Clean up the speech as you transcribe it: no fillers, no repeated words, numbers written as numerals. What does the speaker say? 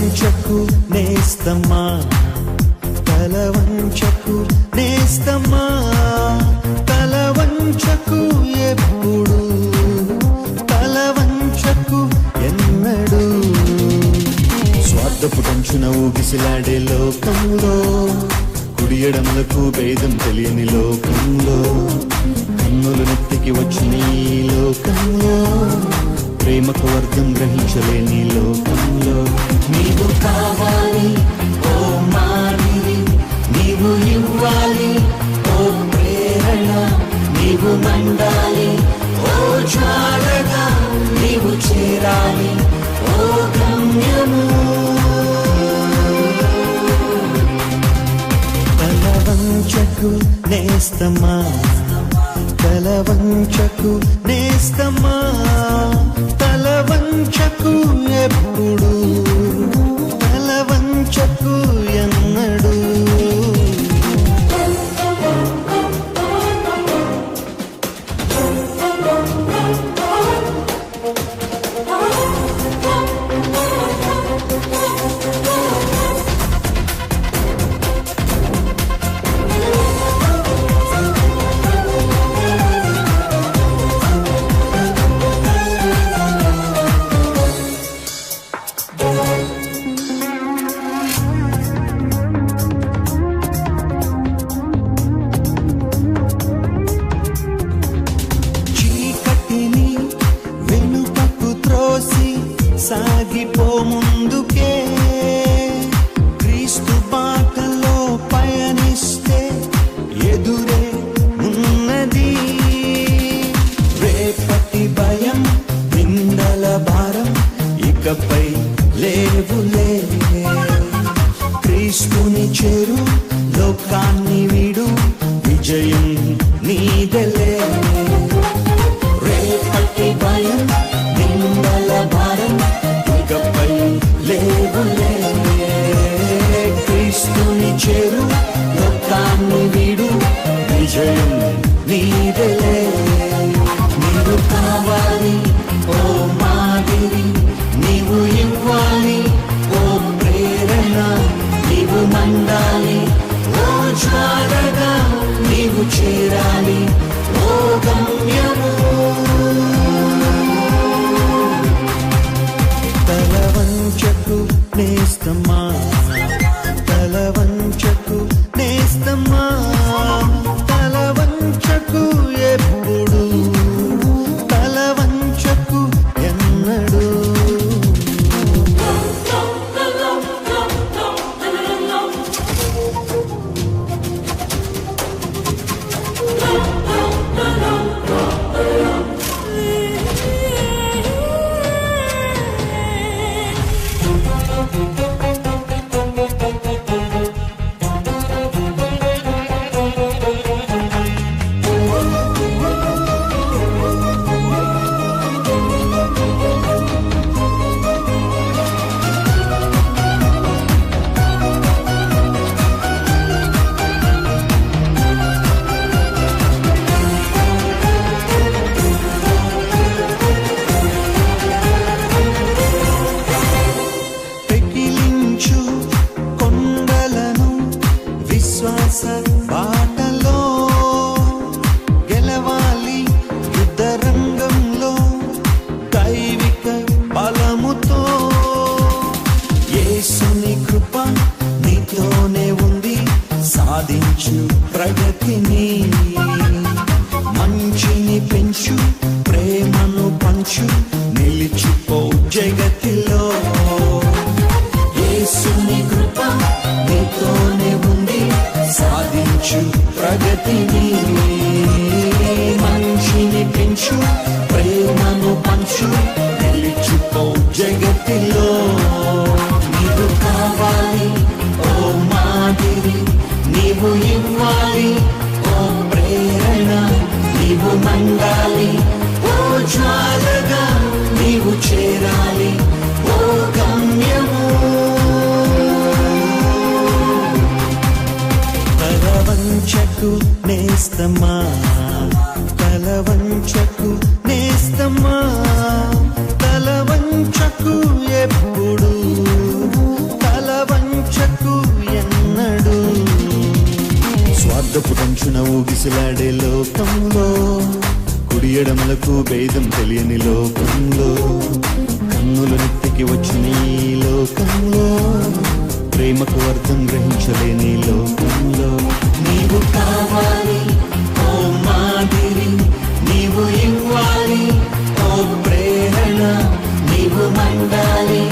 వంచకు నేస్తమా, తల వంచకు నేస్తమా, తల వంచకు ఎప్పుడు, తల వంచకు ఎన్నడు. స్వార్థపు కంచున ఊగిసిలాడే లోకంలో, కుడి ఎడమలకు భేదం తెలియని లోకంలో, కన్నులు నెత్తికి వచ్చిన ఈ లోకంలో, ప్రేమకు అర్థం గ్రహించలేని లోకంలో, నీవు కావాలి ఓ మాదిరి, నీవు ఇవ్వాలి ఓ ప్రేరణ, నీవు మండాలి ఓ జ్వాలగా, నీవు చేరాలి ఓ గమ్యము. తల వంచకు నేస్తమా, తల వంచకు నేస్తమా, తల వంచకు ఎప్పుడు, తల వంచకు ఎన్నడు. సాగిపో ముందుకే, క్రీస్తు బాటలో పయనిస్తే ఎదురే ఉన్నది. రేపటి భయం నిందల భారం ఇకపై లేవులే, క్రీస్తుని చేరు లోకాన్ని వీడు, విజయం నీదలే. రేపటి భయం నిందల భారం ఇకపై లేవులే, క్రీస్తుని చేరు లోకాన్ని వీడు, విజయం నీదలే. నీవు కావాలి ఓ మాదిరి, నీవు ఇవ్వాలి ఓ ప్రేరణ, నీవు మండాలి ఓ జ్వాలగా, నీవు చేరాలి ఓ గమ్యము. తల వంచకు నేస్తమా, తల వంచకు నేస్తమా, తల వంచకు ఎప్పుడు, తల వంచకు ఎన్నడు. బాటలో గెలవాలి యుద్ధ రంగంలో, దైవిక బలముతో. యేసుని కృప నీతోనే ఉంది, సాధించు ప్రగతిని. మంచిని పెంచు, ప్రేమను పంచు, నిలిచిపో జగతిలో. యేసుని కృప నీతోనే ఉంది, సాధించు ప్రగతిని. మంచిని పెంచు, ప్రేమను పంచు, నిలిచిపో జగతిలో. నీవు కావాలి ఓ మాదిరి, నీవు ఇవ్వాలి ఓ ప్రేరణ, నీవు మండాలి ఓ జ్వాలగా, నీవు చేరాలి ఓ గమ్యము. తల వంచకు నేస్తమా, తల వంచకు నేస్తమా, తల వంచకు ఎప్పుడు, లోకంలో ప్రేమకు అర్థం గ్రహించలేని లోకంలో నీవు కావాలి ఓ మాదిరి, నీవు ఇవ్వాలి ఓ ప్రేరణ, నీవు మండాలి